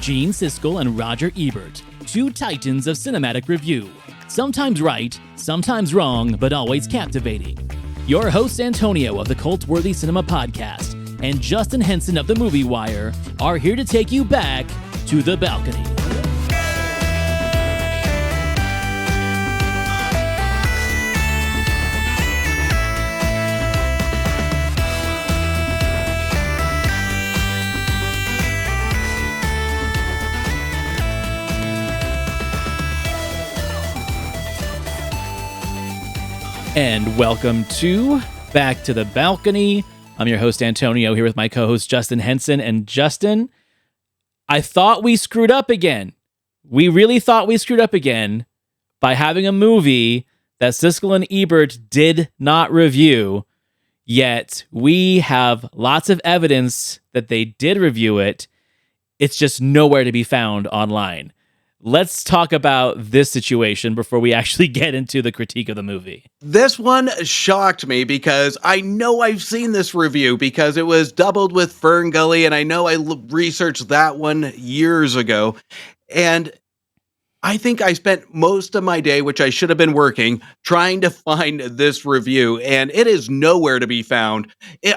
Gene Siskel and Roger Ebert, two titans of cinematic review. Sometimes right, sometimes wrong, but always captivating. Your hosts Antonio of the Cult-Worthy Cinema Podcast and Justin Henson of the Movie Wire are here to take you back to the balcony. And welcome to Back to the Balcony. I'm your host, Antonio, here with my co-host, Justin Henson. And Justin, I thought we screwed up again. We really thought we screwed up again by having a movie that Siskel and Ebert did not review, yet we have lots of evidence that they did review it. It's just nowhere to be found online. Let's talk about this situation before we actually get into the critique of the movie. This one shocked me because I know I've seen this review because it was doubled with Fern Gully, and I know I researched that one years ago. And I think I spent most of my day, which I should have been working, trying to find this review, and it is nowhere to be found.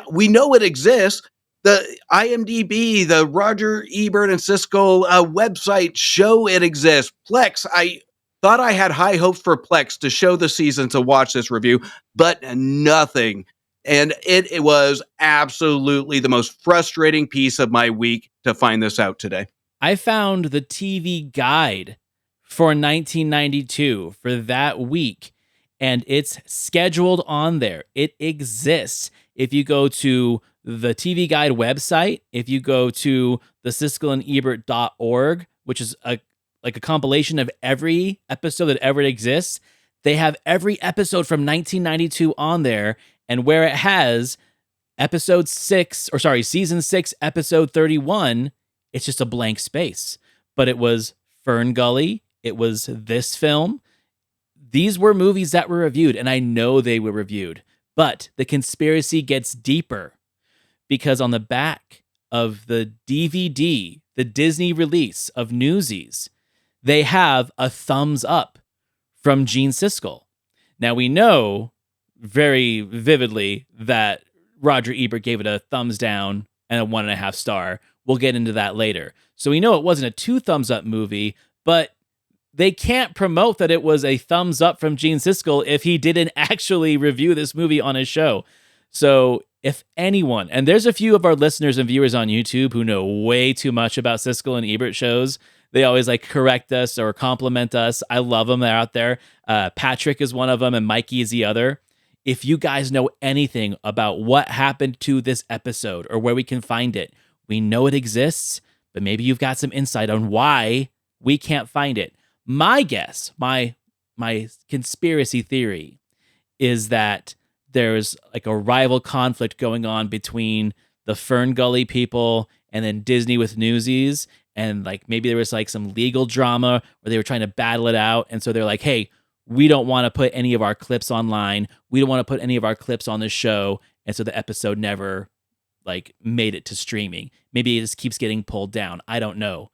We know it exists. The IMDb, the Roger Ebert and Siskel website show it exists. Plex, I thought I had high hopes for Plex to show the season to watch this review, but nothing. And it was absolutely the most frustrating piece of my week to find this out today. I found the TV guide for 1992 for that week, and it's scheduled on there. It exists. If you go to the TV Guide website, if you go to the siskelandebert.org, which is a compilation of every episode that ever exists, they have every episode from 1992 on there, and where it has season 6, episode 31, it's just a blank space. But it was Fern Gully, it was this film. These were movies that were reviewed, and I know they were reviewed, but the conspiracy gets deeper. Because on the back of the DVD, the Disney release of Newsies, they have a thumbs up from Gene Siskel. Now, we know very vividly that Roger Ebert gave it a thumbs down and a 1.5 star. We'll get into that later. So we know it wasn't a 2 thumbs up movie, but they can't promote that it was a thumbs up from Gene Siskel if he didn't actually review this movie on his show. So if anyone, and there's a few of our listeners and viewers on YouTube who know way too much about Siskel and Ebert shows. They always correct us or compliment us. I love them. They're out there. Patrick is one of them and Mikey is the other. If you guys know anything about what happened to this episode or where we can find it, we know it exists, but maybe you've got some insight on why we can't find it. My guess, my conspiracy theory is that there's a rival conflict going on between the Fern Gully people and then Disney with Newsies. And maybe there was some legal drama where they were trying to battle it out. And so they're like, hey, we don't want to put any of our clips online. We don't want to put any of our clips on the show. And so the episode never made it to streaming. Maybe it just keeps getting pulled down. I don't know,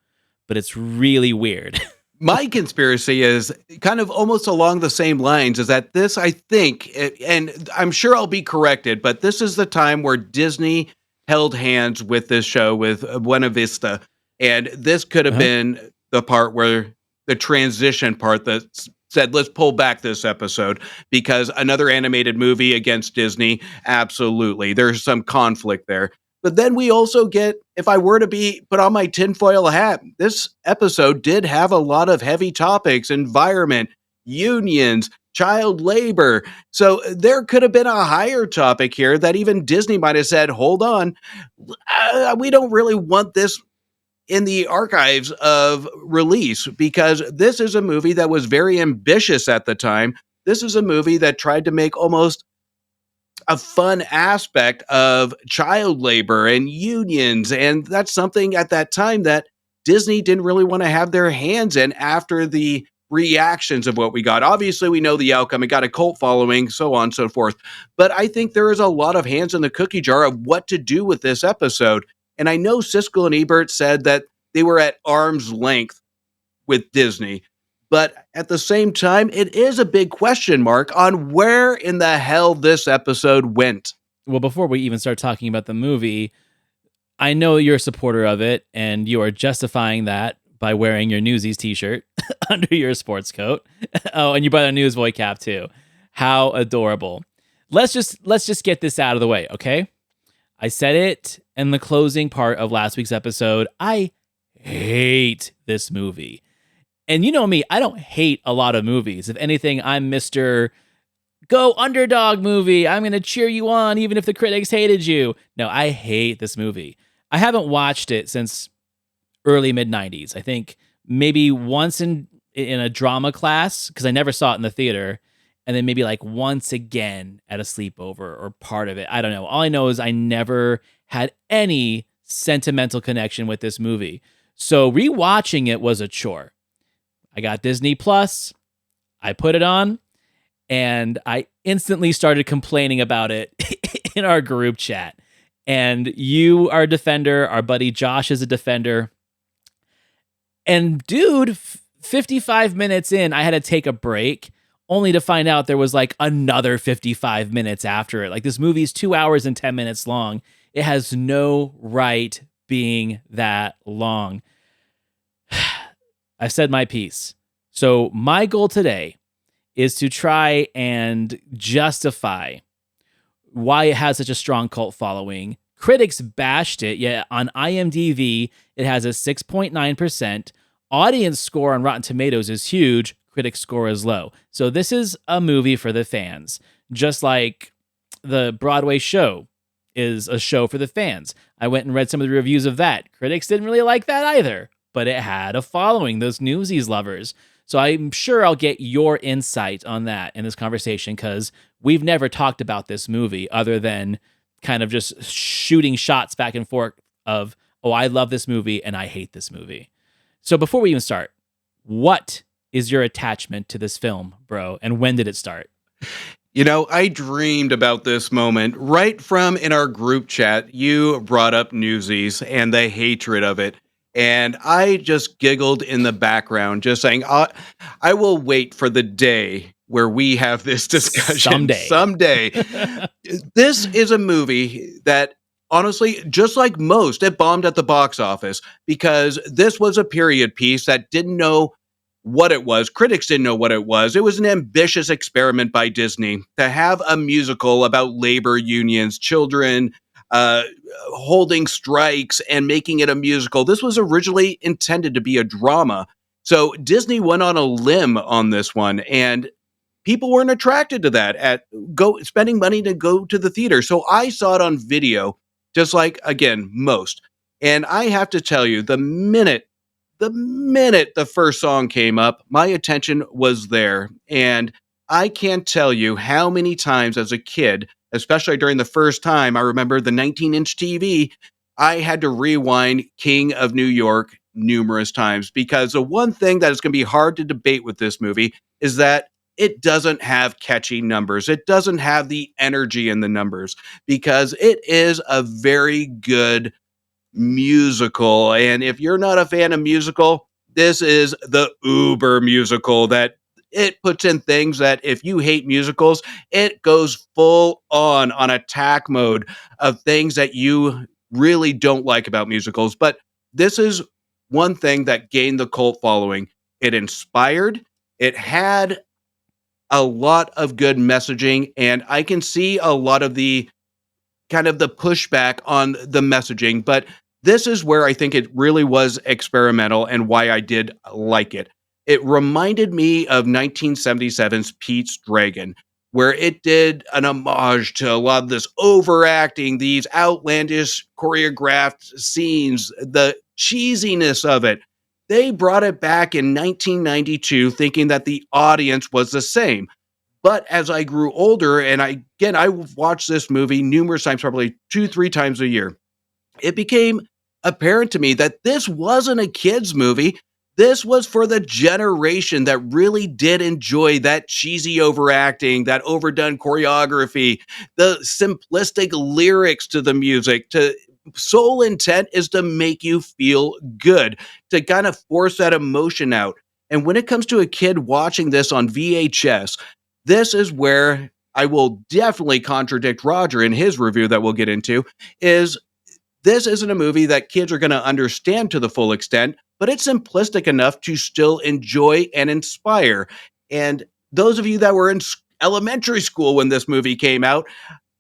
but it's really weird. My conspiracy is kind of almost along the same lines, is that this, I think, and I'm sure I'll be corrected, but this is the time where Disney held hands with this show, with Buena Vista. And this could have been the part where the transition part that said, let's pull back this episode because another animated movie against Disney. Absolutely. There's some conflict there. But then we also get, if I were to put on my tinfoil hat, this episode did have a lot of heavy topics: environment, unions, child labor. So there could have been a higher topic here that even Disney might have said, hold on, we don't really want this in the archives of release, because this is a movie that was very ambitious at the time. This is a movie that tried to make almost a fun aspect of child labor and unions. And that's something at that time that Disney didn't really want to have their hands in after the reactions of what we got. Obviously, we know the outcome. It got a cult following, so on and so forth. But I think there is a lot of hands in the cookie jar of what to do with this episode. And I know Siskel and Ebert said that they were at arm's length with Disney. But at the same time, it is a big question mark on where in the hell this episode went. Well, before we even start talking about the movie, I know you're a supporter of it, and you are justifying that by wearing your Newsies t-shirt under your sports coat. Oh, and you brought a Newsboy cap too. How adorable. Let's just get this out of the way, okay? I said it in the closing part of last week's episode. I hate this movie. And you know me, I don't hate a lot of movies. If anything, I'm Mr. Go underdog movie. I'm going to cheer you on even if the critics hated you. No, I hate this movie. I haven't watched it since early mid 90s. I think maybe once in a drama class because I never saw it in the theater, and then maybe like once again at a sleepover or part of it. I don't know. All I know is I never had any sentimental connection with this movie. So rewatching it was a chore. I got Disney Plus. I put it on, and I instantly started complaining about it in our group chat. And you are a defender. Our buddy Josh is a defender. And dude, 55 minutes in, I had to take a break only to find out there was like another 55 minutes after it. Like, this movie is 2 hours and 10 minutes long. It has no right being that long. I've said my piece. So my goal today is to try and justify why it has such a strong cult following. Critics bashed it, yet on IMDb, it has a 6.9%. Audience score on Rotten Tomatoes is huge. Critic score is low. So this is a movie for the fans. Just like the Broadway show is a show for the fans. I went and read some of the reviews of that. Critics didn't really like that either, but it had a following, those Newsies lovers. So I'm sure I'll get your insight on that in this conversation, because we've never talked about this movie other than kind of just shooting shots back and forth of, oh, I love this movie and I hate this movie. So before we even start, what is your attachment to this film, bro? And when did it start? You know, I dreamed about this moment right from in our group chat. You brought up Newsies and the hatred of it. And I just giggled in the background, just saying, I will wait for the day where we have this discussion. Someday. This is a movie that, honestly, just like most, it bombed at the box office because this was a period piece that didn't know what it was. Critics didn't know what it was. It was an ambitious experiment by Disney to have a musical about labor unions, children, holding strikes, and making it a musical. This was originally intended to be a drama. So Disney went on a limb on this one, and people weren't attracted to that spending money to go to the theater. So I saw it on video, just like, again, most. And I have to tell you, the minute the first song came up, my attention was there. And I can't tell you how many times as a kid, especially during the first time, I remember the 19-inch TV, I had to rewind King of New York numerous times, because the one thing that is going to be hard to debate with this movie is that it doesn't have catchy numbers. It doesn't have the energy in the numbers, because it is a very good musical. And if you're not a fan of musical, this is the uber musical that it puts in things that if you hate musicals, it goes full on attack mode of things that you really don't like about musicals. But this is one thing that gained the cult following. It inspired, it had a lot of good messaging, and I can see a lot of the kind of the pushback on the messaging, but this is where I think it really was experimental and why I did like it. It reminded me of 1977's Pete's Dragon, where it did an homage to a lot of this overacting, these outlandish choreographed scenes, the cheesiness of it. They brought it back in 1992 thinking that the audience was the same. But as I grew older, and I watched this movie numerous times, probably 2-3 times a year, it became apparent to me that this wasn't a kid's movie. This was for the generation that really did enjoy that cheesy overacting, that overdone choreography, the simplistic lyrics to the music, to sole intent is to make you feel good, to kind of force that emotion out. And when it comes to a kid watching this on VHS, this is where I will definitely contradict Roger in his review that we'll get into, is this isn't a movie that kids are going to understand to the full extent, but it's simplistic enough to still enjoy and inspire. And those of you that were in elementary school when this movie came out,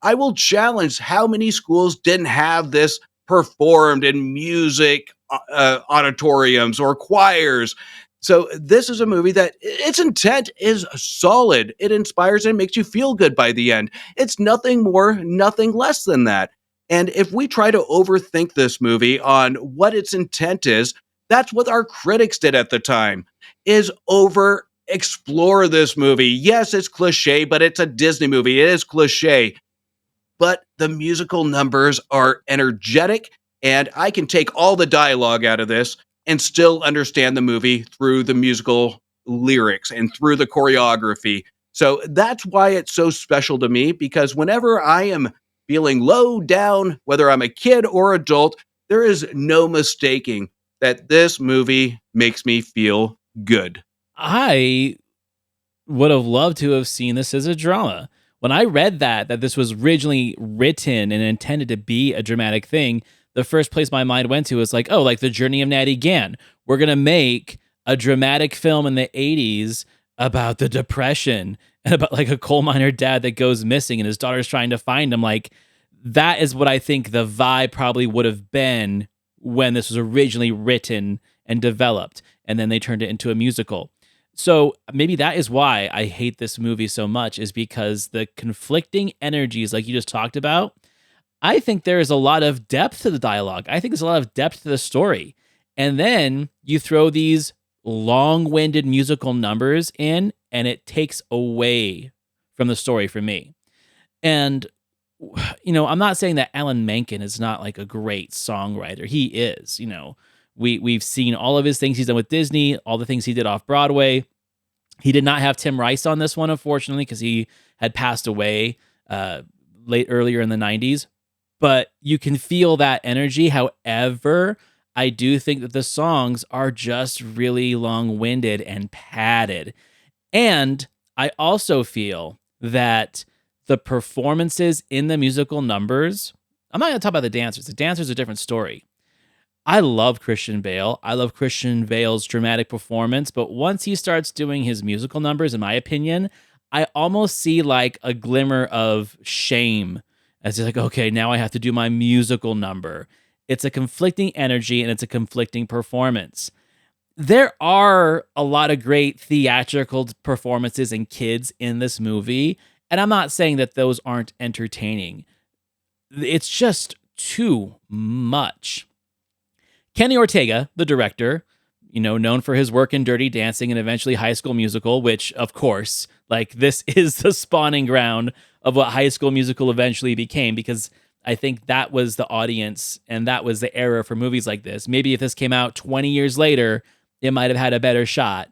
I will challenge how many schools didn't have this performed in music auditoriums or choirs. So this is a movie that its intent is solid. It inspires and makes you feel good by the end. It's nothing more, nothing less than that. And if we try to overthink this movie on what its intent is, that's what our critics did at the time, is over explore this movie. Yes, it's cliche, but it's a Disney movie. It is cliche, but the musical numbers are energetic, and I can take all the dialogue out of this and still understand the movie through the musical lyrics and through the choreography. So that's why it's so special to me, because whenever I am feeling low down, whether I'm a kid or adult, there is no mistaking that this movie makes me feel good. I would have loved to have seen this as a drama. When I read that this was originally written and intended to be a dramatic thing, the first place my mind went to was like, oh, like The Journey of Natty Gann. We're going to make a dramatic film in the 80s about the Depression and about like a coal miner dad that goes missing and his daughter's trying to find him. Like, that is what I think the vibe probably would have been when this was originally written and developed. And then they turned it into a musical. So maybe that is why I hate this movie so much, is because the conflicting energies, like you just talked about, I think there is a lot of depth to the dialogue. I think there's a lot of depth to the story. And then you throw these long-winded musical numbers in, and it takes away from the story for me. And, I'm not saying that Alan Menken is not like a great songwriter. He is, We've seen all of his things he's done with Disney, all the things he did off Broadway. He did not have Tim Rice on this one, unfortunately, because he had passed away earlier in the 90s. But you can feel that energy. However, I do think that the songs are just really long-winded and padded. And I also feel that the performances in the musical numbers, I'm not going to talk about the dancers. The dancers are a different story. I love Christian Bale. I love Christian Bale's dramatic performance, but once he starts doing his musical numbers, in my opinion, I almost see like a glimmer of shame as he's like, okay, now I have to do my musical number. It's a conflicting energy and it's a conflicting performance. There are a lot of great theatrical performances and kids in this movie, and I'm not saying that those aren't entertaining. It's just too much. Kenny Ortega, the director, known for his work in Dirty Dancing and eventually High School Musical, which, of course, like, this is the spawning ground of what High School Musical eventually became, because I think that was the audience and that was the era for movies like this. Maybe if this came out 20 years later, it might have had a better shot.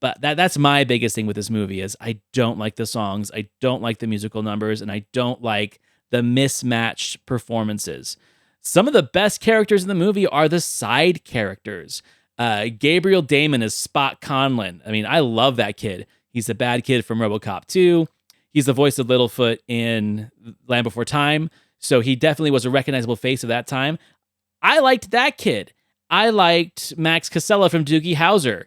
But that's my biggest thing with this movie is I don't like the songs, I don't like the musical numbers, and I don't like the mismatched performances. Some of the best characters in the movie are the side characters. Gabriel Damon is Spot Conlon. I mean, I love that kid. He's the bad kid from RoboCop 2. He's the voice of Littlefoot in Land Before Time. So he definitely was a recognizable face of that time. I liked that kid. I liked Max Casella from Doogie Howser.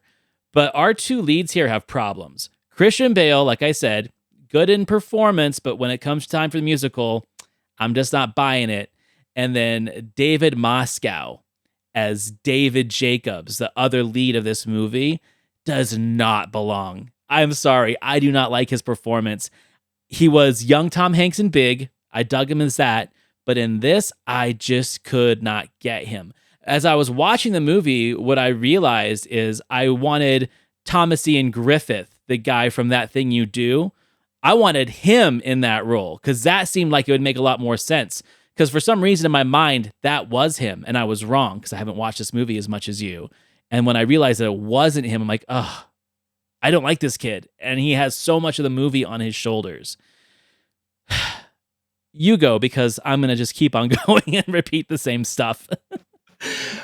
But our two leads here have problems. Christian Bale, like I said, good in performance, but when it comes time for the musical, I'm just not buying it. And then David Moscow as David Jacobs, the other lead of this movie, does not belong. I'm sorry. I do not like his performance. He was young Tom Hanks in Big. I dug him as that. But in this, I just could not get him. As I was watching the movie, what I realized is I wanted Thomas Ian Griffith, the guy from That Thing You Do. I wanted him in that role because that seemed like it would make a lot more sense. Because for some reason in my mind, that was him. And I was wrong because I haven't watched this movie as much as you. And when I realized that it wasn't him, I'm like, ugh, I don't like this kid. And he has so much of the movie on his shoulders. you go, because I'm going to just keep on going and repeat the same stuff.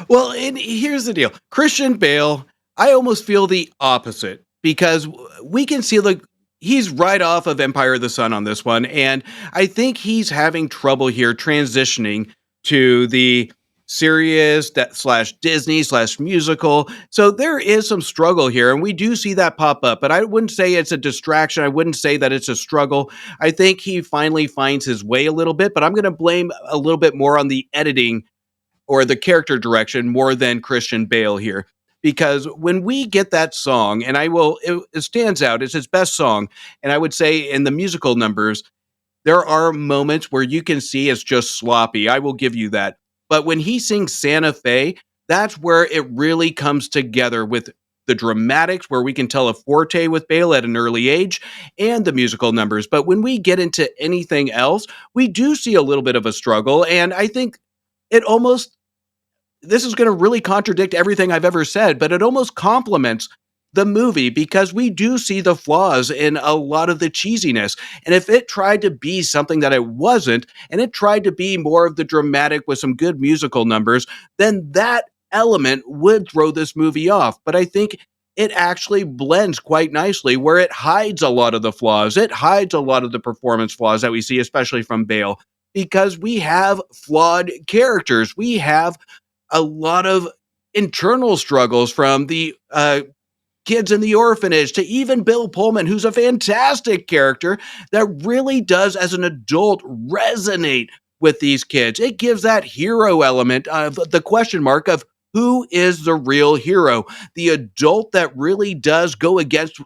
Well, and here's the deal. Christian Bale, I almost feel the opposite because we can see like he's right off of Empire of the Sun on this one, and I think he's having trouble here transitioning to the serious that slash Disney slash musical. So there is some struggle here, and we do see that pop up, but I wouldn't say it's a distraction. I wouldn't say that it's a struggle. I think he finally finds his way a little bit, but I'm going to blame a little bit more on the editing or the character direction more than Christian Bale here. Because when we get that song, and it stands out, it's his best song. And I would say in the musical numbers, there are moments where you can see it's just sloppy. I will give you that. But when he sings Santa Fe, that's where it really comes together with the dramatics, where we can tell a forte with Bale at an early age, and the musical numbers. But when we get into anything else, we do see a little bit of a struggle. And I think it almost this is going to really contradict everything I've ever said, but it almost complements the movie because we do see the flaws in a lot of the cheesiness. And if it tried to be something that it wasn't, and it tried to be more of the dramatic with some good musical numbers, then that element would throw this movie off. But I think it actually blends quite nicely where it hides a lot of the flaws. It hides a lot of the performance flaws that we see, especially from Bale, because we have flawed characters. We have a lot of internal struggles from the kids in the orphanage to even Bill Pullman, who's a fantastic character that really does, as an adult, resonate with these kids. It gives that hero element of the question mark of who is the real hero, the adult that really does go against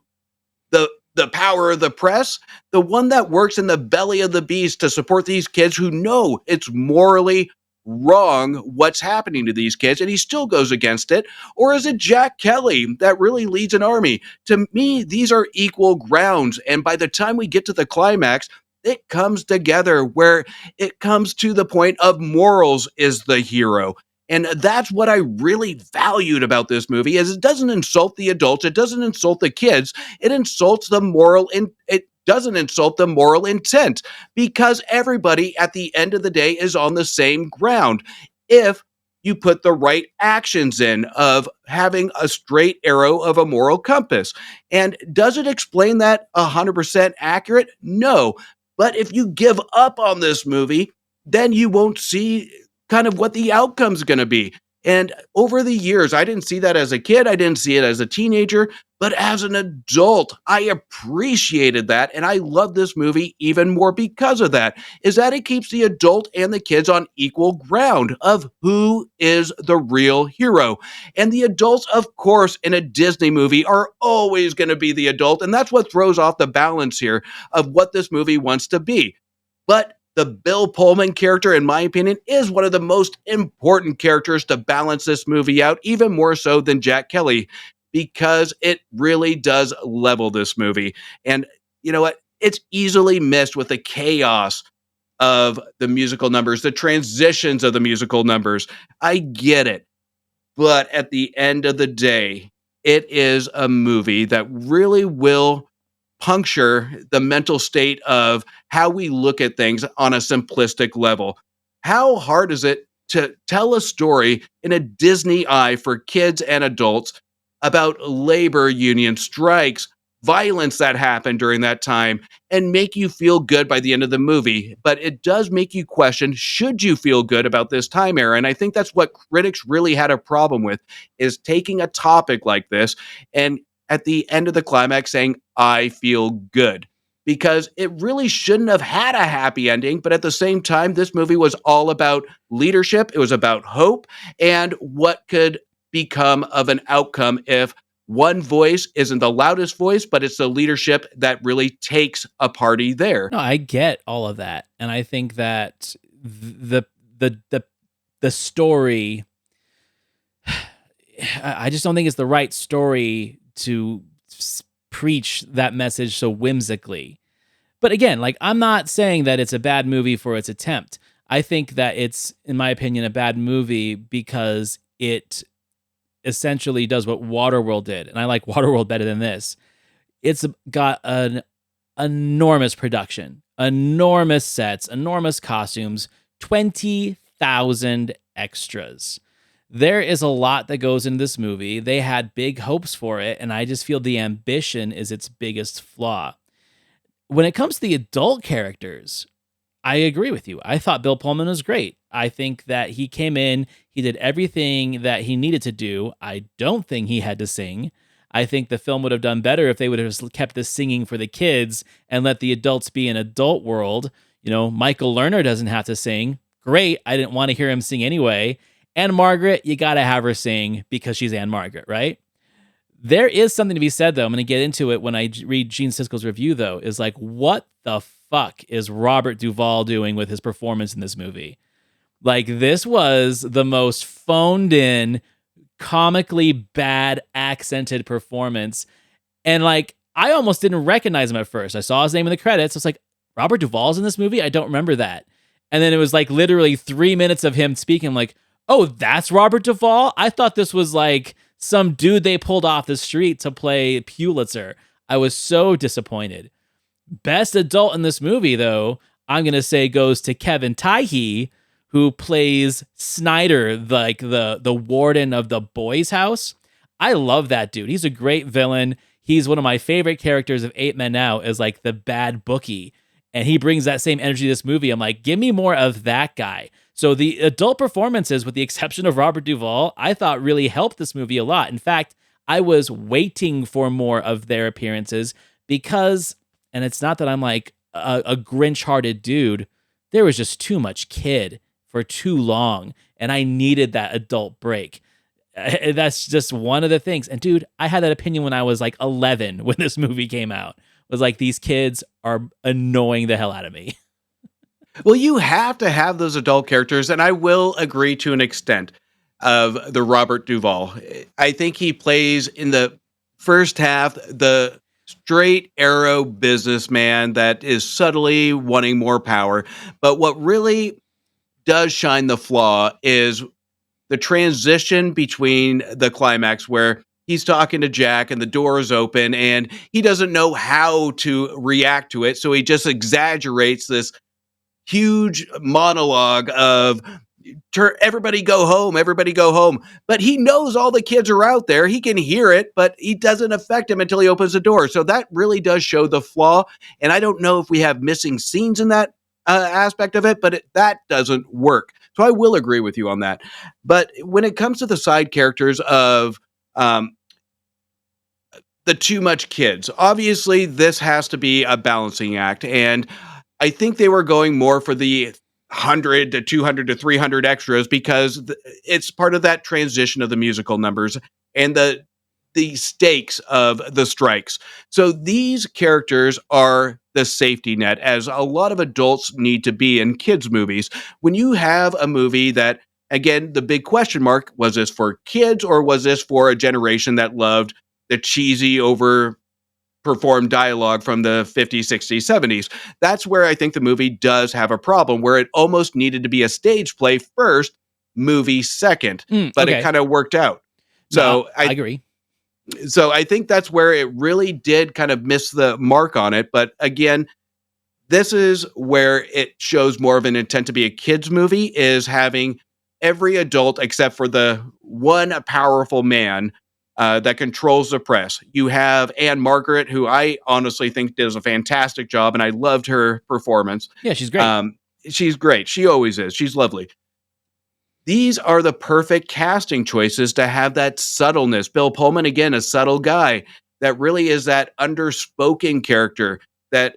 the power of the press, the one that works in the belly of the beast to support these kids who know it's morally wrong what's happening to these kids, and he still goes against it? Or is it Jack Kelly that really leads an army? To me, these are equal grounds, and by the time we get to the climax, it comes together where it comes to the point of morals is the hero. And that's what I really valued about this movie is it doesn't insult the adults, it doesn't insult the kids, it insults the moral it doesn't insult the moral intent, because everybody at the end of the day is on the same ground if you put the right actions in of having a straight arrow of a moral compass. And does it explain that 100% accurate? No. But if you give up on this movie, then you won't see kind of what the outcome's going to be. And over the years, I didn't see that as a kid. I didn't see it as a teenager. But as an adult, I appreciated that. And I love this movie even more because of that, is that it keeps the adult and the kids on equal ground of who is the real hero. And the adults, of course, in a Disney movie are always going to be the adult. And that's what throws off the balance here of what this movie wants to be. But the Bill Pullman character, in my opinion, is one of the most important characters to balance this movie out, even more so than Jack Kelly, because it really does level this movie. And you know what? It's easily missed with the chaos of the musical numbers, the transitions of the musical numbers. I get it. But at the end of the day, it is a movie that really will puncture the mental state of how we look at things on a simplistic level. How hard is it to tell a story in a Disney eye for kids and adults about labor union strikes, violence that happened during that time, and make you feel good by the end of the movie? But it does make you question, should you feel good about this time era? And I think that's what critics really had a problem with, is taking a topic like this and at the end of the climax saying, I feel good. Because it really shouldn't have had a happy ending. But at the same time, this movie was all about leadership. It was about hope and what could become of an outcome if one voice isn't the loudest voice, but it's the leadership that really takes a party there. No, I get all of that, and I think that the story, I just don't think it's the right story to preach that message so whimsically. But again, like, I'm not saying that it's a bad movie for its attempt. I think that it's, in my opinion, a bad movie because it essentially does what Waterworld did, and I like Waterworld better than this. It's got an enormous production. Enormous sets, enormous costumes, 20,000 extras. There is a lot that goes into this movie. They had big hopes for it, and I just feel the ambition is its biggest flaw. When it comes to the adult characters, I agree with you. I thought Bill Pullman was great. I think that he came in, he did everything that he needed to do. I don't think he had to sing. I think the film would have done better if they would have just kept the singing for the kids and let the adults be an adult world. You know, Michael Lerner doesn't have to sing. Great. I didn't want to hear him sing anyway. And Margaret, you got to have her sing because she's Anne Margaret, right? There is something to be said, though. I'm going to get into it when I read Gene Siskel's review, though, is like, what the fuck is Robert Duvall doing with his performance in this movie? Like, this was the most phoned in, comically bad accented performance. And like, I almost didn't recognize him at first. I saw his name in the credits. I was like, Robert Duvall's in this movie? I don't remember that. And then it was like literally 3 minutes of him speaking. I'm like, oh, that's Robert Duvall? I thought this was like some dude they pulled off the street to play Pulitzer. I was so disappointed. Best adult in this movie, though, I'm going to say goes to Kevin Taihe, who plays Snyder, like the warden of the boys' house. I love that dude. He's a great villain. He's one of my favorite characters of Eight Men Out as like the bad bookie. And he brings that same energy to this movie. I'm like, give me more of that guy. So the adult performances, with the exception of Robert Duvall, I thought really helped this movie a lot. In fact, I was waiting for more of their appearances because, and it's not that I'm like a Grinch-hearted dude, there was just too much kid for too long, and I needed that adult break. That's just one of the things. And dude, I had that opinion when I was like 11 when this movie came out. It was like, these kids are annoying the hell out of me. Well, you have to have those adult characters, and I will agree to an extent of the Robert Duvall. I think he plays in the first half the straight arrow businessman that is subtly wanting more power. But what really does shine the flaw is the transition between the climax where he's talking to Jack and the door is open and he doesn't know how to react to it. So he just exaggerates this huge monologue of everybody go home, everybody go home. But he knows all the kids are out there. He can hear it, but it doesn't affect him until he opens the door. So that really does show the flaw. And I don't know if we have missing scenes in that aspect of it, but that doesn't work. So I will agree with you on that. But when it comes to the side characters of the too much kids, obviously this has to be a balancing act. And I think they were going more for the 100 to 200 to 300 extras because it's part of that transition of the musical numbers and the stakes of the strikes. So these characters are the safety net, as a lot of adults need to be in kids' movies. When you have a movie that, again, the big question mark, was this for kids or was this for a generation that loved the cheesy, overperformed dialogue from the 50s, 60s, 70s? That's where I think the movie does have a problem, where it almost needed to be a stage play first, movie second, but Okay. it kind of worked out. No, So I agree. So I think that's where it really did kind of miss the mark on it. But again, this is where it shows more of an intent to be a kids movie, is having every adult except for the one powerful man that controls the press. You have Anne Margaret, who I honestly think does a fantastic job, and I loved her performance. Yeah, she's great. She's great. She always is. She's lovely. These are the perfect casting choices to have that subtleness. Bill Pullman, again, a subtle guy that really is that underspoken character that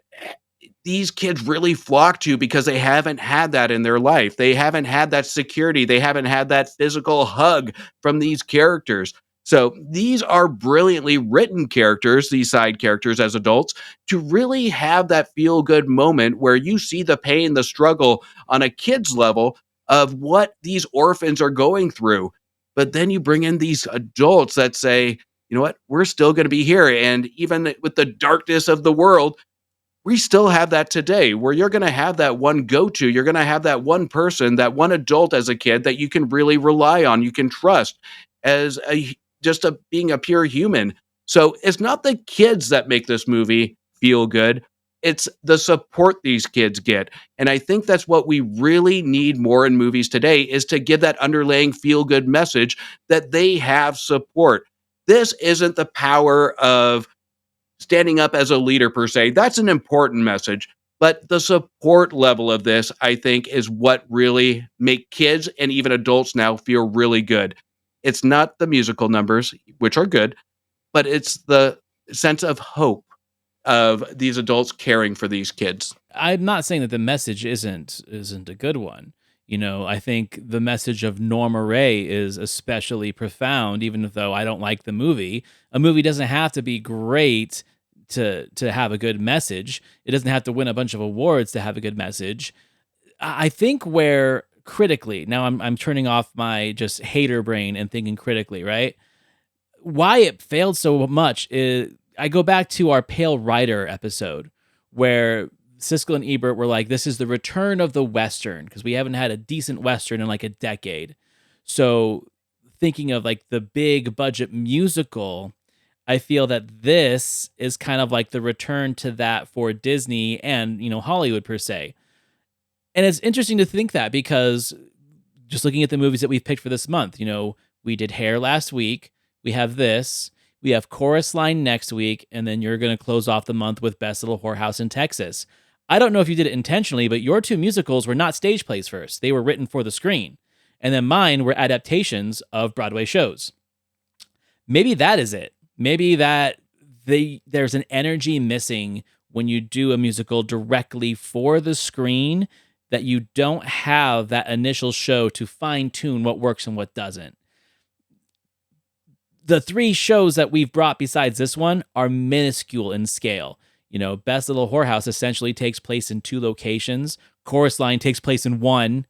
these kids really flock to because they haven't had that in their life. They haven't had that security. They haven't had that physical hug from these characters. So these are brilliantly written characters, these side characters as adults, to really have that feel-good moment where you see the pain, the struggle on a kid's level of what these orphans are going through. But then you bring in these adults that say, you know what, we're still going to be here. And even with the darkness of the world, we still have that today, where you're going to have that one go-to. You're going to have that one person, that one adult as a kid that you can really rely on, you can trust as being a pure human. So it's not the kids that make this movie feel good. It's the support these kids get. And I think that's what we really need more in movies today, is to give that underlying feel good message that they have support. This isn't the power of standing up as a leader per se. That's an important message. But the support level of this, I think, is what really make kids and even adults now feel really good. It's not the musical numbers, which are good, but it's the sense of hope of these adults caring for these kids. I'm not saying that the message isn't a good one. I think the message of Norma Ray is especially profound, even though I don't like the movie. A movie doesn't have to be great to have a good message. It doesn't have to win a bunch of awards to have a good message. I think where critically, now I'm turning off my just hater brain and thinking critically, right? Why it failed so much is I go back to our Pale Rider episode where Siskel and Ebert were like, this is the return of the Western because we haven't had a decent Western in like a decade. So thinking of like the big budget musical, I feel that this is kind of like the return to that for Disney and, Hollywood per se. And it's interesting to think that because just looking at the movies that we've picked for this month, we did Hair last week. We have this. We have Chorus Line next week. And then you're going to close off the month with Best Little Whorehouse in Texas. I don't know if you did it intentionally, but your two musicals were not stage plays first. They were written for the screen. And then mine were adaptations of Broadway shows. Maybe that is it. Maybe that there's an energy missing when you do a musical directly for the screen, that you don't have that initial show to fine tune what works and what doesn't. The three shows that we've brought besides this one are minuscule in scale. Best Little Whorehouse essentially takes place in 2 locations. Chorus Line takes place in 1,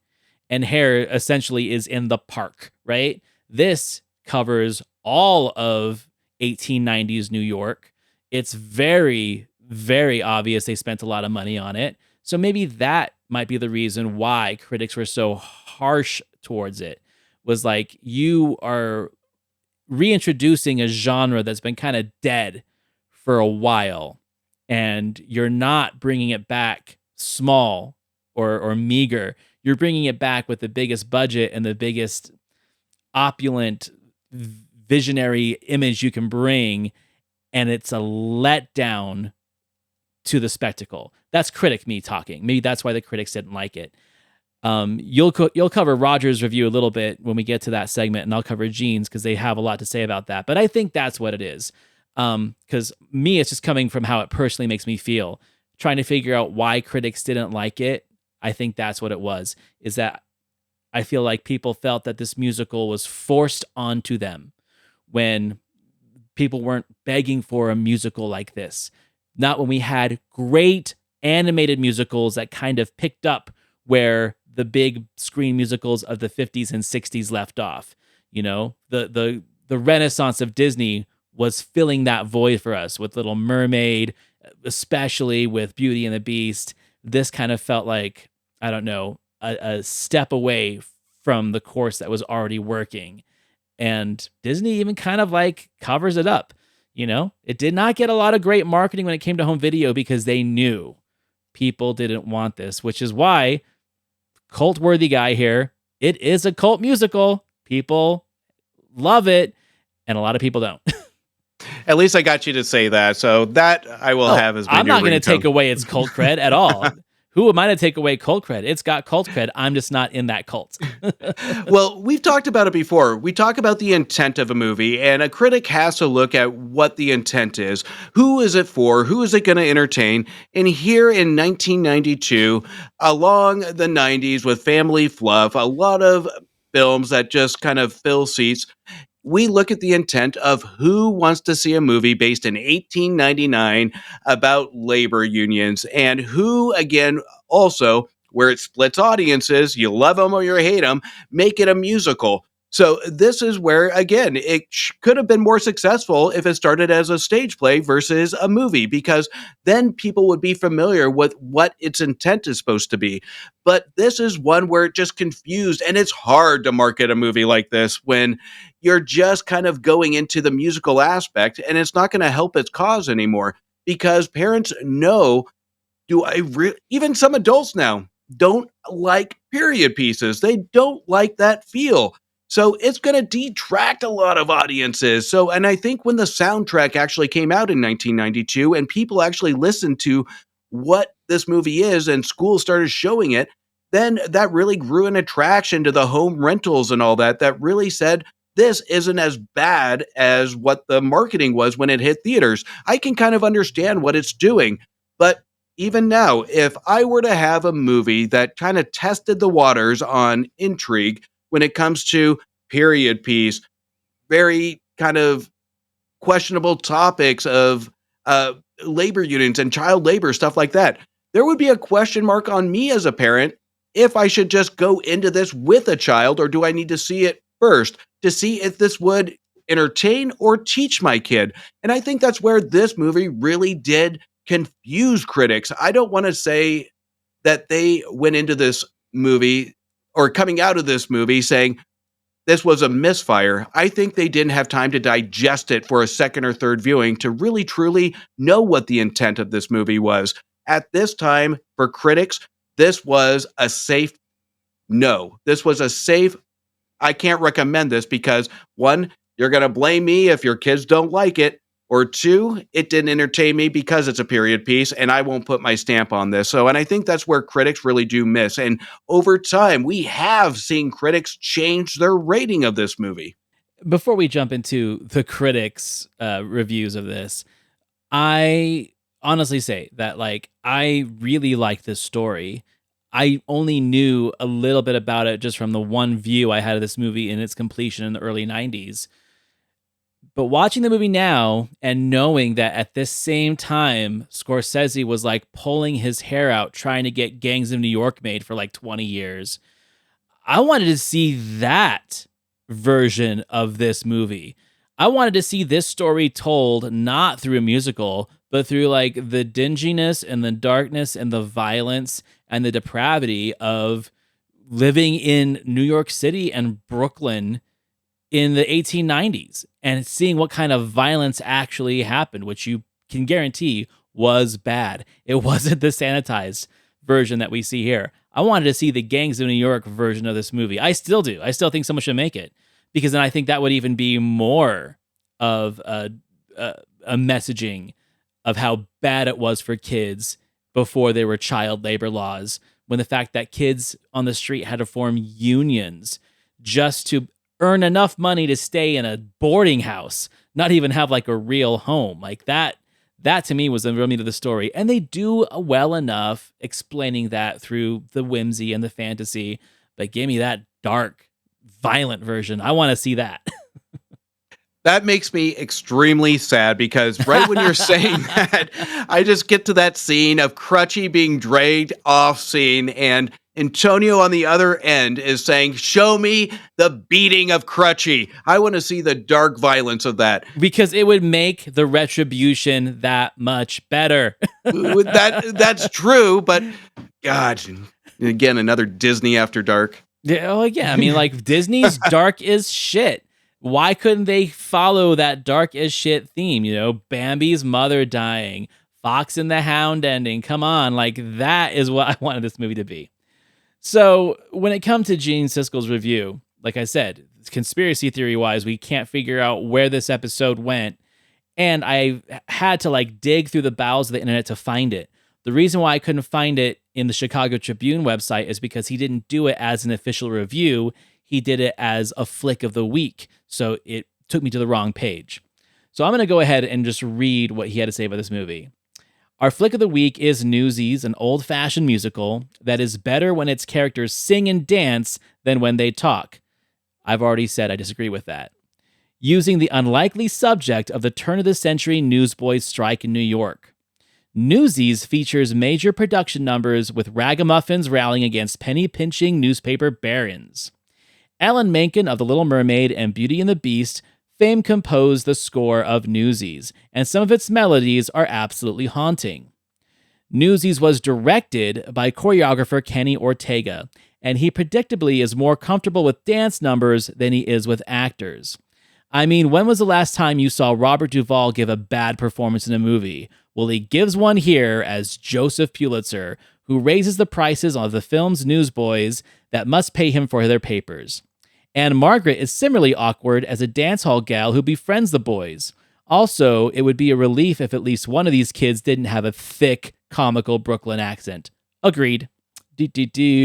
and Hair essentially is in the park, right? This covers all of 1890s New York. It's very, very obvious they spent a lot of money on it. So maybe that might be the reason why critics were so harsh towards it, was like, you are reintroducing a genre that's been kind of dead for a while, and you're not bringing it back small or meager. You're bringing it back with the biggest budget and the biggest opulent visionary image you can bring, and it's a letdown to the spectacle. That's critic me talking. Maybe that's why the critics didn't like it. You'll cover Roger's review a little bit when we get to that segment, and I'll cover Gene's because they have a lot to say about that. But I think that's what it is. Because me, it's just coming from how it personally makes me feel. Trying to figure out why critics didn't like it, I think that's what it was. Is that I feel like people felt that this musical was forced onto them when people weren't begging for a musical like this. Not when we had great animated musicals that kind of picked up where the big screen musicals of the 50s and 60s left off. The renaissance of Disney was filling that void for us with Little Mermaid, especially with Beauty and the Beast. This kind of felt like, I don't know, a step away from the course that was already working. And Disney even kind of like covers it up. It did not get a lot of great marketing when it came to home video because they knew people didn't want this, which is why, cult-worthy guy here, it is a cult musical. People love it, and a lot of people don't. At least I got you to say that, so that I will have as my I'm new not going to ringtone. take away its cult cred at all. Who am I to take away cult cred? It's got cult cred. I'm just not in that cult. Well, we've talked about it before. We talk about the intent of a movie, and a critic has to look at what the intent is. Who is it for? Who is it going to entertain? And here in 1992, along the 90s with family fluff, a lot of films that just kind of fill seats, we look at the intent of who wants to see a movie based in 1899 about labor unions, and who, again, also where it splits audiences, you love them or you hate them, make it a musical. So this is where, again, it could have been more successful if it started as a stage play versus a movie, because then people would be familiar with what its intent is supposed to be. But this is one where it just confused, and it's hard to market a movie like this when you're just kind of going into the musical aspect, and it's not going to help its cause anymore, because parents know do I even some adults now don't like period pieces. They don't like that feel. So it's going to detract a lot of audiences. So, and I think when the soundtrack actually came out in 1992 and people actually listened to what this movie is and schools started showing it, then that really grew an attraction to the home rentals and all that, that really said, this isn't as bad as what the marketing was when it hit theaters. I can kind of understand what it's doing. But even now, if I were to have a movie that kind of tested the waters on intrigue when it comes to period piece, very kind of questionable topics of labor unions and child labor, stuff like that, there would be a question mark on me as a parent if I should just go into this with a child or do I need to see it first to see if this would entertain or teach my kid. And I think that's where this movie really did confuse critics. I don't want to say that they went into this movie or coming out of this movie saying, this was a misfire. I think they didn't have time to digest it for a second or third viewing to really truly know what the intent of this movie was. At this time, for critics, this was a safe no. This was a safe, I can't recommend this because one, you're going to blame me if your kids don't like it. Or two, it didn't entertain me because it's a period piece and I won't put my stamp on this. So, and I think that's where critics really do miss. And over time, we have seen critics change their rating of this movie. Before we jump into the critics' reviews of this, I honestly say that, like, I really like this story. I only knew a little bit about it just from the one view I had of this movie in its completion in the early 90s. But watching the movie now and knowing that at this same time, Scorsese was like pulling his hair out trying to get Gangs of New York made for like 20 years, I wanted to see that version of this movie. I wanted to see this story told not through a musical, but through like the dinginess and the darkness and the violence and the depravity of living in New York City and Brooklyn in the 1890s and seeing what kind of violence actually happened, which you can guarantee was bad. It wasn't the sanitized version that we see here. I wanted to see the Gangs of New York version of this movie. I still do. I still think someone should make it because then I think that would even be more of a messaging of how bad it was for kids before there were child labor laws, when the fact that kids on the street had to form unions just to earn enough money to stay in a boarding house, not even have like a real home. Like that to me was the real meat of the story. And they do well enough explaining that through the whimsy and the fantasy, but give me that dark, violent version. I want to see that. That makes me extremely sad because right when you're saying that, I just get to that scene of Crutchy being dragged off scene and Antonio on the other end is saying, show me the beating of Crutchy. I want to see the dark violence of that. Because it would make the retribution that much better. That's true, but God, again, another Disney after dark. Yeah, oh yeah. I mean, like Disney's dark as shit. Why couldn't they follow that dark as shit theme? You know, Bambi's mother dying, Fox and the Hound ending. Come on, like that is what I wanted this movie to be. So when it comes to Gene Siskel's review, like I said, conspiracy theory wise, we can't figure out where this episode went. And I had to like dig through the bowels of the internet to find it. The reason why I couldn't find it in the Chicago Tribune website is because he didn't do it as an official review. He did it as a flick of the week. So it took me to the wrong page. So I'm going to go ahead and just read what he had to say about this movie. Our flick of the week is Newsies, an old-fashioned musical that is better when its characters sing and dance than when they talk. I've already said I disagree with that. Using the unlikely subject of the turn-of-the-century newsboys' strike in New York. Newsies features major production numbers with ragamuffins rallying against penny-pinching newspaper barons. Alan Menken of The Little Mermaid and Beauty and the Beast fame composed the score of Newsies, and some of its melodies are absolutely haunting. Newsies was directed by choreographer Kenny Ortega, and he predictably is more comfortable with dance numbers than he is with actors. I mean, when was the last time you saw Robert Duvall give a bad performance in a movie? Well, he gives one here as Joseph Pulitzer, who raises the prices of the film's newsboys that must pay him for their papers. And Margaret is similarly awkward as a dance hall gal who befriends the boys. Also, it would be a relief if at least one of these kids didn't have a thick, comical Brooklyn accent. Agreed.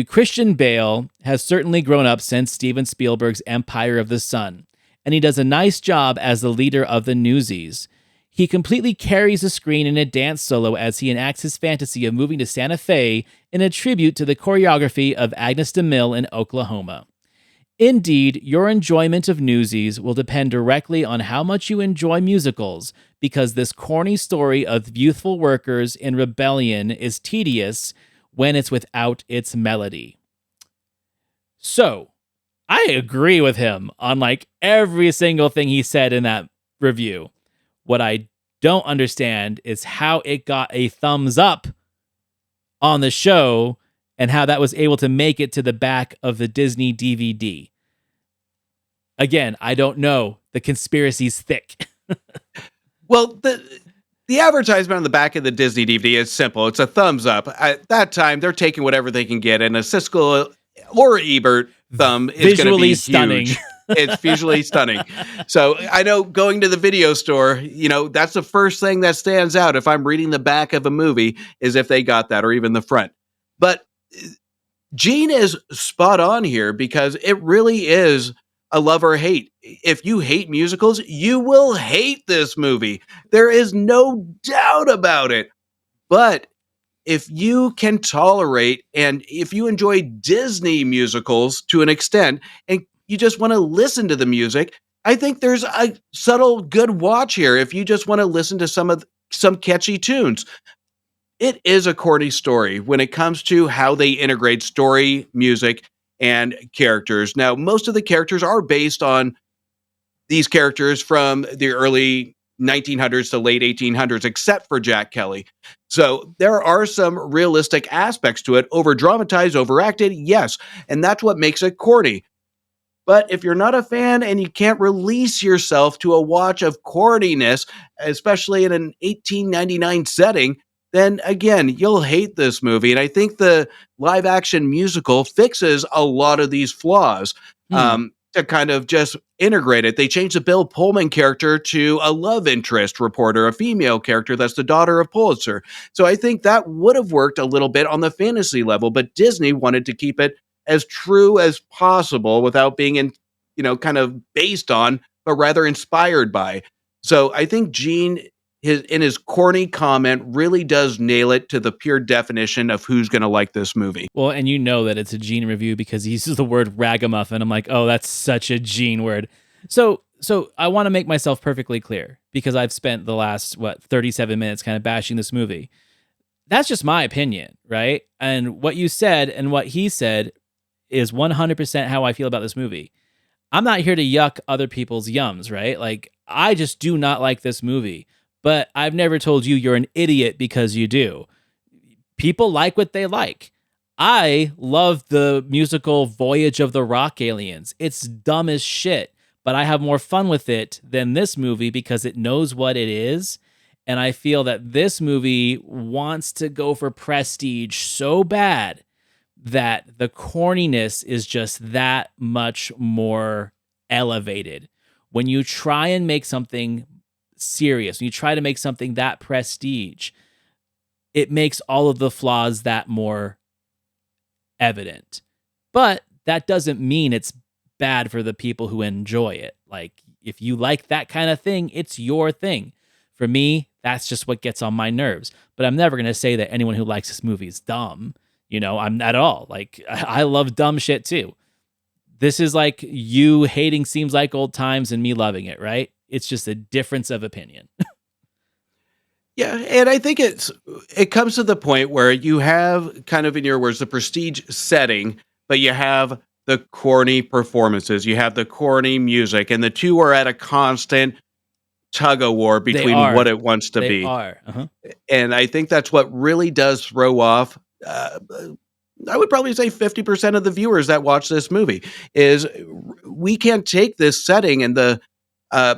Christian Bale has certainly grown up since Steven Spielberg's Empire of the Sun, and he does a nice job as the leader of the Newsies. He completely carries the screen in a dance solo as he enacts his fantasy of moving to Santa Fe in a tribute to the choreography of Agnes DeMille in Oklahoma. Indeed, your enjoyment of Newsies will depend directly on how much you enjoy musicals, because this corny story of youthful workers in rebellion is tedious when it's without its melody. So, I agree with him on like every single thing he said in that review. What I don't understand is how it got a thumbs up on the show and how that was able to make it to the back of the Disney DVD. Again, I don't know. The conspiracy's thick. Well, the advertisement on the back of the Disney DVD is simple. It's a thumbs up. At that time, they're taking whatever they can get, and a Siskel or Ebert thumb is going to be stunning. Huge. It's visually stunning. So I know going to the video store, that's the first thing that stands out if I'm reading the back of a movie is if they got that or even the front. But Gene is spot on here because it really is a love or hate. If you hate musicals, you will hate this movie. There is no doubt about it. But if you can tolerate and if you enjoy Disney musicals to an extent and you just want to listen to the music, I think there's a subtle good watch here if you just want to listen to some catchy tunes. It is a corny story when it comes to how they integrate story, music, and characters. Now, most of the characters are based on these characters from the early 1900s to late 1800s, except for Jack Kelly. So there are some realistic aspects to it. Over dramatized, overacted, yes. And that's what makes it corny. But if you're not a fan and you can't release yourself to a watch of corniness, especially in an 1899 setting, then again, you'll hate this movie. And I think the live action musical fixes a lot of these flaws to kind of just integrate it. They changed the Bill Pullman character to a love interest reporter, a female character that's the daughter of Pulitzer. So I think that would have worked a little bit on the fantasy level, but Disney wanted to keep it as true as possible without being kind of based on, but rather inspired by. So I think Gene, in his corny comment, really does nail it to the pure definition of who's going to like this movie. Well, and you know that it's a Gene review because he uses the word ragamuffin. I'm like, oh, that's such a Gene word. So I want to make myself perfectly clear because I've spent the last 37 minutes kind of bashing this movie. That's just my opinion, right? And what you said and what he said is 100% how I feel about this movie. I'm not here to yuck other people's yums, right? Like, I just do not like this movie, but I've never told you you're an idiot because you do. People like what they like. I love the musical Voyage of the Rock Aliens. It's dumb as shit, but I have more fun with it than this movie because it knows what it is. And I feel that this movie wants to go for prestige so bad that the corniness is just that much more elevated. When you try and make something serious, when you try to make something that prestige, it makes all of the flaws that more evident. But that doesn't mean it's bad for the people who enjoy it. Like, if you like that kind of thing, it's your thing. For me, that's just what gets on my nerves. But I'm never going to say that anyone who likes this movie is dumb. I'm not at all. Like, I love dumb shit too. This is like you hating Seems Like Old Times and me loving it, right? It's just a difference of opinion. Yeah, and I think it comes to the point where you have kind of, in your words, the prestige setting, but you have the corny performances, you have the corny music, and the two are at a constant tug of war between what it wants to be. They are. Uh-huh. And I think that's what really does throw off. I would probably say 50% of the viewers that watch this movie is we can't take this setting and the uh,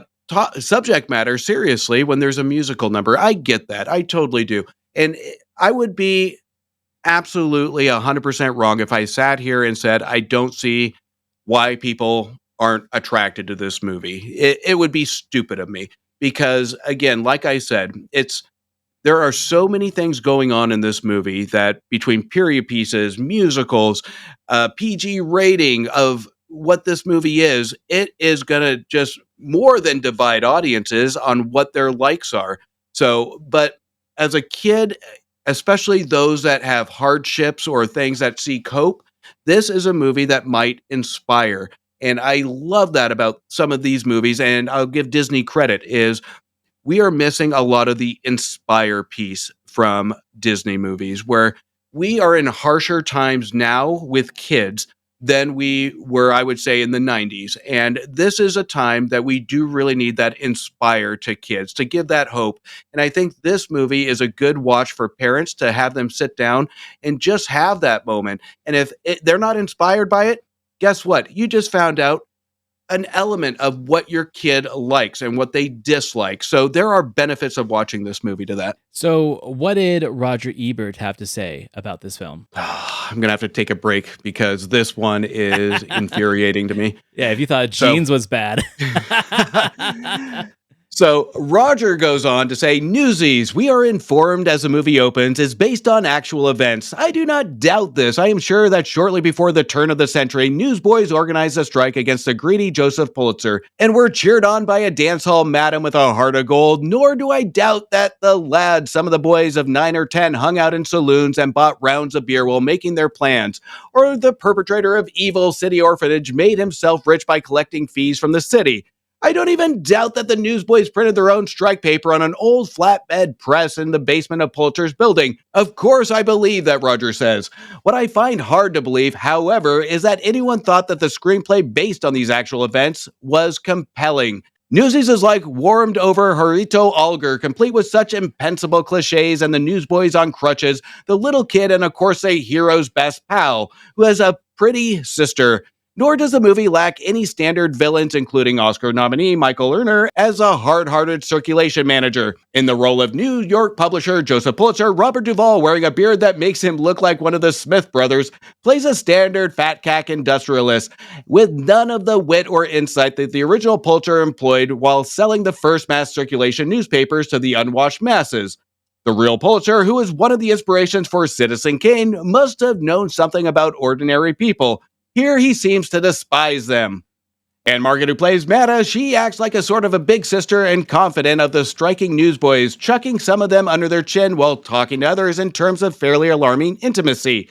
subject matter seriously when there's a musical number. I get that. I totally do. And I would be absolutely 100% wrong if I sat here and said, I don't see why people aren't attracted to this movie. It would be stupid of me because, again, like I said, there are so many things going on in this movie that between period pieces, musicals, PG rating of what this movie is, it is going to just more than divide audiences on what their likes are. So, but as a kid, especially those that have hardships or things that seek hope, this is a movie that might inspire. And I love that about some of these movies. And I'll give Disney credit is we are missing a lot of the inspire piece from Disney movies, where we are in harsher times now with kids than we were, I would say, in the 90s. And this is a time that we do really need that inspire to kids to give that hope. And I think this movie is a good watch for parents to have them sit down and just have that moment. And if they're not inspired by it, guess what? You just found out an element of what your kid likes and what they dislike. So there are benefits of watching this movie to that. So, what did Roger Ebert have to say about this film? I'm going to have to take a break because this one is infuriating to me. Yeah, if you thought Jeans was bad. So Roger goes on to say, Newsies, we are informed as the movie opens, is based on actual events. I do not doubt this. I am sure that shortly before the turn of the century, newsboys organized a strike against the greedy Joseph Pulitzer and were cheered on by a dance hall madam with a heart of gold. Nor do I doubt that the lads, some of the boys of 9 or 10, hung out in saloons and bought rounds of beer while making their plans. Or the perpetrator of evil city orphanage made himself rich by collecting fees from the city. I don't even doubt that the newsboys printed their own strike paper on an old flatbed press in the basement of Pulitzer's building. Of course I believe that, Roger says. What I find hard to believe, however, is that anyone thought that the screenplay based on these actual events was compelling. Newsies is like warmed over Jarrito Alger, complete with such impensable cliches and the newsboys on crutches, the little kid and of course a hero's best pal, who has a pretty sister. Nor does the movie lack any standard villains, including Oscar nominee Michael Lerner as a hard-hearted circulation manager. In the role of New York publisher Joseph Pulitzer, Robert Duvall, wearing a beard that makes him look like one of the Smith brothers, plays a standard fat cack industrialist with none of the wit or insight that the original Pulitzer employed while selling the first mass circulation newspapers to the unwashed masses. The real Pulitzer, who is one of the inspirations for Citizen Kane, must have known something about ordinary people. Here he seems to despise them. And Margaret, who plays Mata, she acts like a sort of a big sister and confidant of the striking newsboys, chucking some of them under their chin while talking to others in terms of fairly alarming intimacy.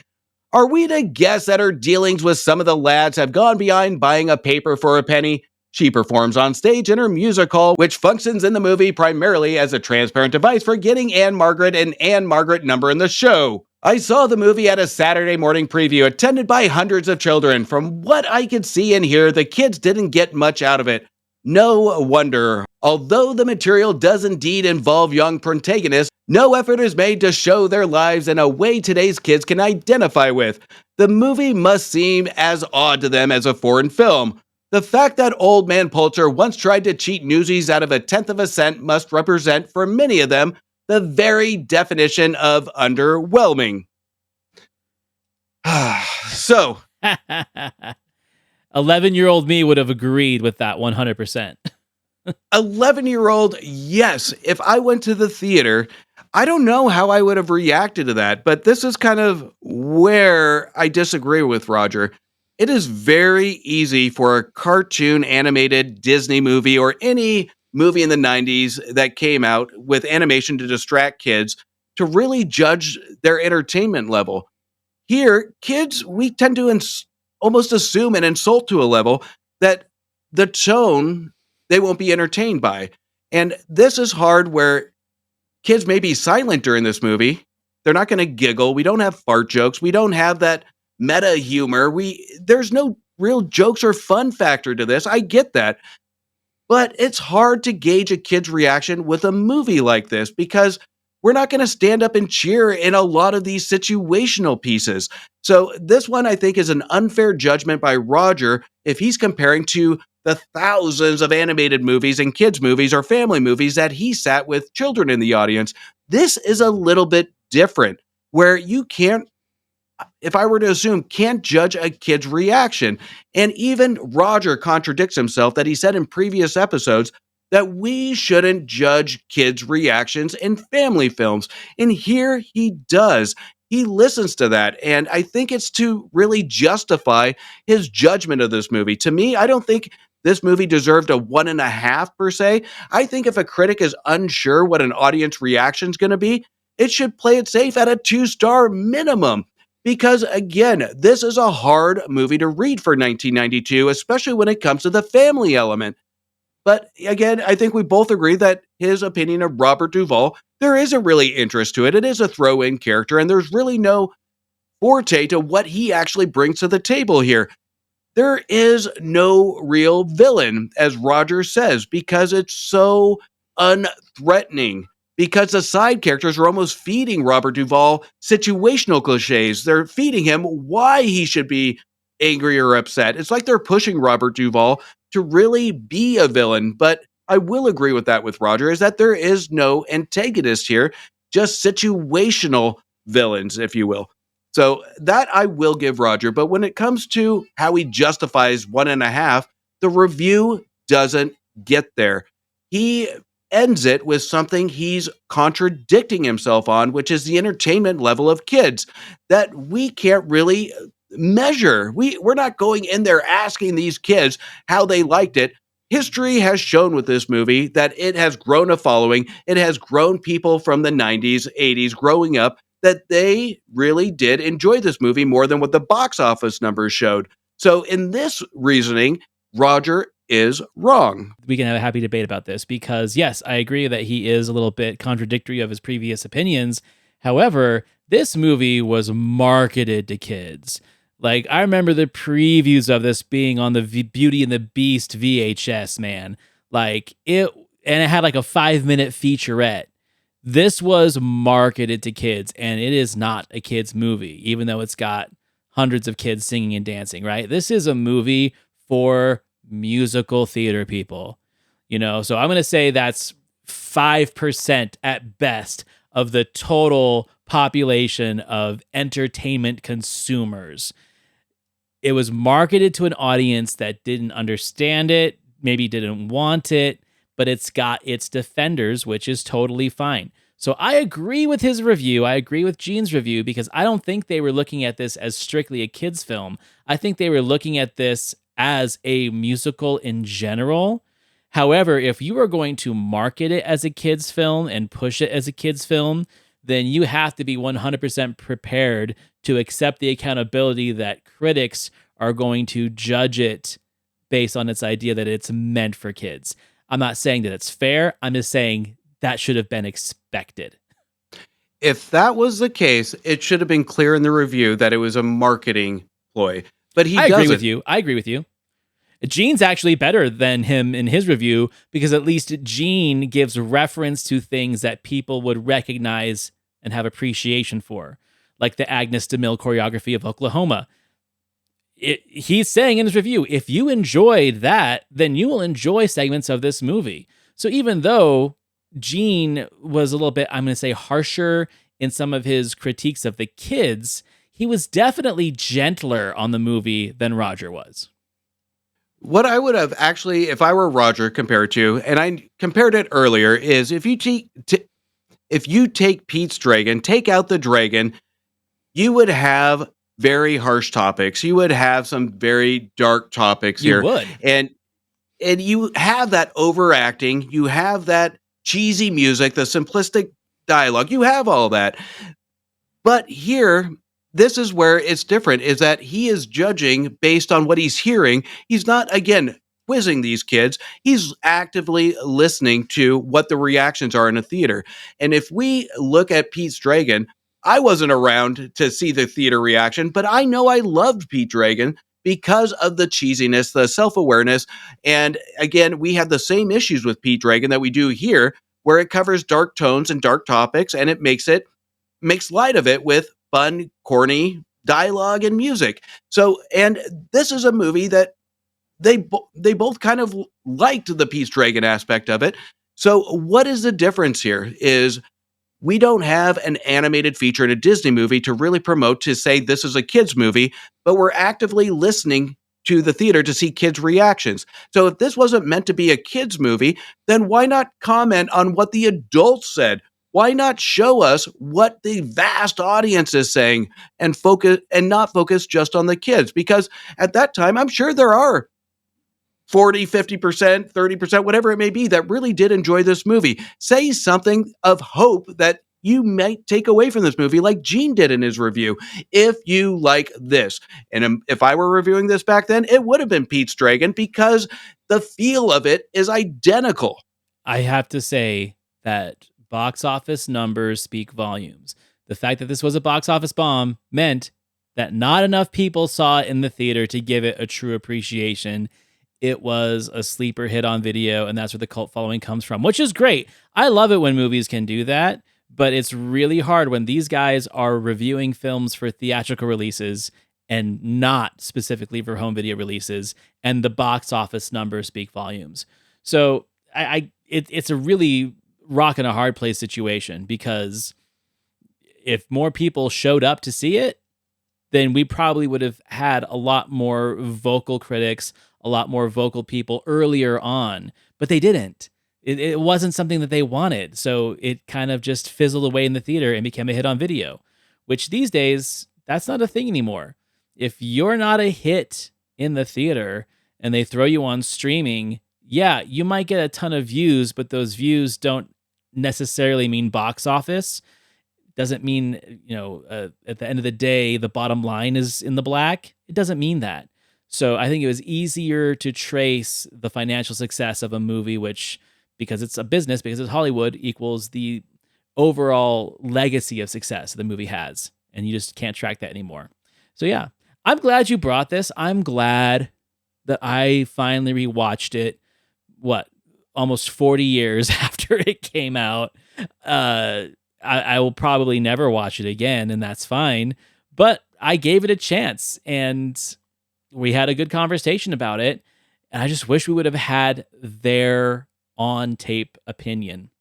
Are we to guess that her dealings with some of the lads have gone beyond buying a paper for a penny? She performs on stage in her music hall, which functions in the movie primarily as a transparent device for getting Anne Margaret an Anne Margaret number in the show. I saw the movie at a Saturday morning preview attended by hundreds of children. From what I could see and hear, the kids didn't get much out of it. No wonder. Although the material does indeed involve young protagonists, no effort is made to show their lives in a way today's kids can identify with. The movie must seem as odd to them as a foreign film. The fact that Old Man Pulitzer once tried to cheat Newsies out of a tenth of a cent must represent, for many of them, the very definition of underwhelming. So, 11-year-old me would have agreed with that 100%. 11-year-old, yes. If I went to the theater, I don't know how I would have reacted to that, but this is kind of where I disagree with Roger. It is very easy for a cartoon animated Disney movie or any movie in the 90s that came out with animation to distract kids to really judge their entertainment level. Here, kids, we tend to almost assume and insult to a level that the tone they won't be entertained by. And this is hard where kids may be silent during this movie. They're not going to giggle. We don't have fart jokes. We don't have that meta humor. There's no real jokes or fun factor to this. I get that. But it's hard to gauge a kid's reaction with a movie like this because we're not going to stand up and cheer in a lot of these situational pieces. So this one, I think, is an unfair judgment by Roger if he's comparing to the thousands of animated movies and kids' movies or family movies that he sat with children in the audience. This is a little bit different, where you can't, if I were to assume, can't judge a kid's reaction. And even Roger contradicts himself that he said in previous episodes that we shouldn't judge kids' reactions in family films. And here he does. He listens to that. And I think it's to really justify his judgment of this movie. To me, I don't think this movie deserved a 1.5 per se. I think if a critic is unsure what an audience reaction is going to be, it should play it safe at a 2-star minimum. Because again, this is a hard movie to read for 1992, especially when it comes to the family element. But again, I think we both agree that his opinion of Robert Duvall, there isn't really interest to it. It is a throw-in character, and there's really no forte to what he actually brings to the table here. There is no real villain, as Roger says, because it's so unthreatening. Because the side characters are almost feeding Robert Duvall situational cliches. They're feeding him why he should be angry or upset. It's like they're pushing Robert Duvall to really be a villain. But I will agree with that with Roger, is that there is no antagonist here, just situational villains, if you will. So that I will give Roger. But when it comes to how he justifies 1.5, the review doesn't get there. He ends it with something he's contradicting himself on, which is the entertainment level of kids that we can't really measure. We're not going in there asking these kids how they liked it. History has shown with this movie that it has grown a following. It has grown people from the 90s, 80s growing up that they really did enjoy this movie more than what the box office numbers showed. So in this reasoning, Roger is wrong. We can have a happy debate about this because, yes, I agree that he is a little bit contradictory of his previous opinions. However, this movie was marketed to kids. Like, I remember the previews of this being on the Beauty and the Beast VHS, man. Like, and it had like a 5-minute featurette. This was marketed to kids, and it is not a kid's movie, even though it's got hundreds of kids singing and dancing, right? This is a movie for musical theater people, so I'm going to say that's 5% at best of the total population of entertainment consumers. It was marketed to an audience that didn't understand it, maybe didn't want it, but it's got its defenders, which is totally fine. So I agree with his review. I agree with Gene's review because I don't think they were looking at this as strictly a kid's film. I think they were looking at this as a musical in general. However, if you are going to market it as a kid's film and push it as a kid's film, then you have to be 100% prepared to accept the accountability that critics are going to judge it based on its idea that it's meant for kids. I'm not saying that it's fair. I'm just saying that should have been expected. If that was the case, it should have been clear in the review that it was a marketing ploy. But I agree with you. I agree with you. Gene's actually better than him in his review because at least Gene gives reference to things that people would recognize and have appreciation for, like the Agnes DeMille choreography of Oklahoma. He's saying in his review, if you enjoyed that, then you will enjoy segments of this movie. So even though Gene was a little bit, I'm going to say, harsher in some of his critiques of the kids, he was definitely gentler on the movie than Roger was. What I would have actually, if I were Roger, compared to, and I compared it earlier, is if you take Pete's Dragon, take out the dragon, you would have very harsh topics. You would have some very dark topics here. You would. And you have that overacting, you have that cheesy music, the simplistic dialogue, you have all that. But here, this is where it's different, is that he is judging based on what he's hearing. He's not, again, quizzing these kids. He's actively listening to what the reactions are in a theater. And if we look at Pete's Dragon, I wasn't around to see the theater reaction, but I know I loved Pete Dragon because of the cheesiness, the self-awareness. And again, we have the same issues with Pete Dragon that we do here, where it covers dark tones and dark topics, and it makes light of it with fun, corny dialogue and music. So, and this is a movie that they both kind of liked the Pete's Dragon aspect of it. So what is the difference here? Is we don't have an animated feature in a Disney movie to really promote to say this is a kids movie, but we're actively listening to the theater to see kids' reactions. So if this wasn't meant to be a kids movie, then why not comment on what the adults said? Why not show us what the vast audience is saying and focus and not focus just on the kids? Because at that time, I'm sure there are 40, 50%, 30%, whatever it may be, that really did enjoy this movie. Say something of hope that you might take away from this movie, like Gene did in his review. If you like this, and if I were reviewing this back then, it would have been Pete's Dragon because the feel of it is identical. I have to say that box office numbers speak volumes. The fact that this was a box office bomb meant that not enough people saw it in the theater to give it a true appreciation. It was a sleeper hit on video, and that's where the cult following comes from, which is great. I love it when movies can do that, but it's really hard when these guys are reviewing films for theatrical releases and not specifically for home video releases, and the box office numbers speak volumes. So it's a really rock and a hard place situation, because if more people showed up to see it, then we probably would have had a lot more vocal critics, a lot more vocal people earlier on, but they didn't. It wasn't something that they wanted. So it kind of just fizzled away in the theater and became a hit on video, which these days, that's not a thing anymore. If you're not a hit in the theater and they throw you on streaming, yeah, you might get a ton of views, but those views don't necessarily mean box office. Doesn't mean, at the end of the day, the bottom line is in the black. It doesn't mean that. So I think it was easier to trace the financial success of a movie, which, because it's a business, because it's Hollywood, equals the overall legacy of success the movie has. And you just can't track that anymore. So yeah, I'm glad you brought this. I'm glad that I finally rewatched it, almost 40 years after it came out. I will probably never watch it again, and that's fine. But I gave it a chance, and we had a good conversation about it. And I just wish we would have had their on-tape opinion.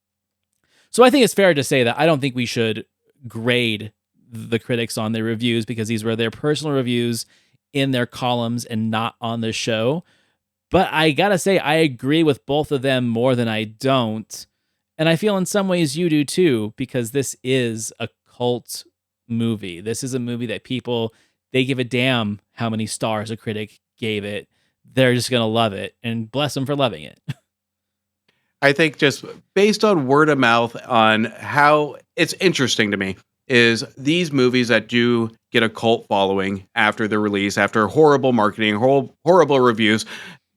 So I think it's fair to say that I don't think we should grade the critics on their reviews, because these were their personal reviews in their columns and not on the show. But I gotta say, I agree with both of them more than I don't. And I feel in some ways you do too, because this is a cult movie. This is a movie that they give a damn how many stars a critic gave it. They're just going to love it, and bless them for loving it. I think just based on word of mouth on how it's interesting to me is these movies that do get a cult following after the release, after horrible marketing, horrible reviews,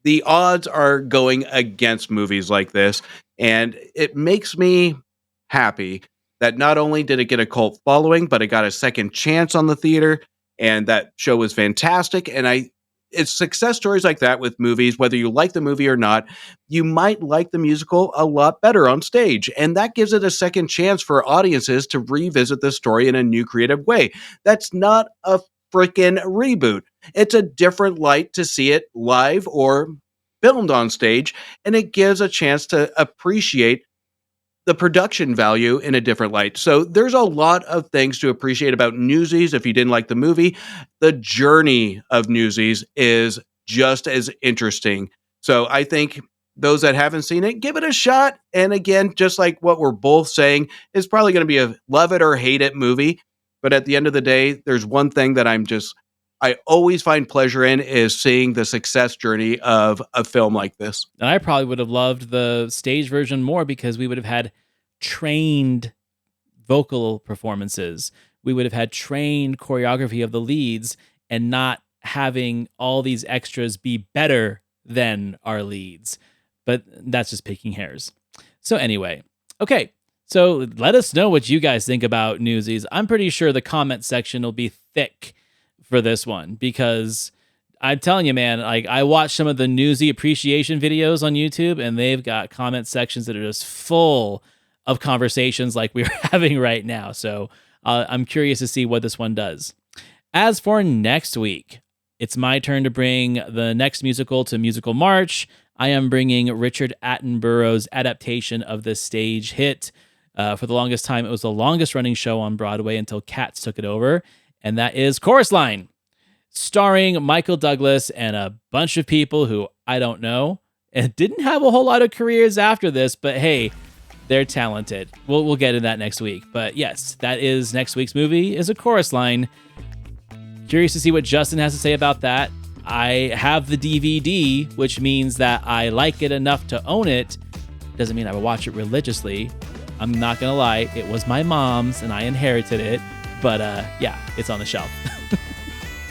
the odds are going against movies like this. And it makes me happy that not only did it get a cult following, but it got a second chance on the theater. And that show was fantastic. And it's success stories like that with movies, whether you like the movie or not, you might like the musical a lot better on stage. And that gives it a second chance for audiences to revisit the story in a new creative way. That's not a freaking reboot. It's a different light to see it live or filmed on stage, and it gives a chance to appreciate the production value in a different light. So there's a lot of things to appreciate about Newsies. If you didn't like the movie, the journey of Newsies is just as interesting. So I think those that haven't seen it, give it a shot. And again, just like what we're both saying, it's probably going to be a love it or hate it movie. But at the end of the day, there's one thing that I always find pleasure in, is seeing the success journey of a film like this. And I probably would have loved the stage version more, because we would have had trained vocal performances. We would have had trained choreography of the leads, and not having all these extras be better than our leads. But that's just picking hairs. So anyway, okay. So let us know what you guys think about Newsies. I'm pretty sure the comment section will be thick for this one, because I'm telling you, man, like, I watched some of the Newsy appreciation videos on YouTube, and they've got comment sections that are just full of conversations like we're having right now. So I'm curious to see what this one does. As for next week, It's my turn to bring the next musical to Musical March. I am bringing Richard Attenborough's adaptation of the stage hit. For the longest time, it was the longest running show on Broadway until Cats took it over, and that is Chorus Line, starring Michael Douglas and a bunch of people who I don't know and didn't have a whole lot of careers after this, but hey, they're talented. We'll get into that next week. But yes, that is next week's movie, is A Chorus Line. Curious to see what Justin has to say about that. I have the DVD, which means that I like it enough to own it. Doesn't mean I will watch it religiously. I'm not gonna lie, it was my mom's and I inherited it. But yeah, it's on the shelf.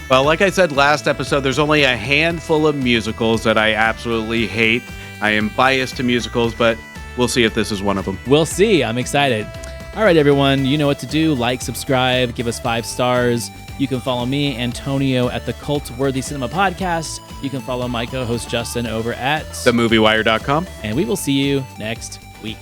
Well, like I said last episode, there's only a handful of musicals that I absolutely hate. I am biased to musicals, but we'll see if this is one of them. We'll see. I'm excited. All right, everyone, you know what to do. Like, subscribe, give us 5 stars. You can follow me, Antonio, at the Cult Worthy Cinema Podcast. You can follow my co-host Justin over at TheMovieWire.com. And we will see you next week.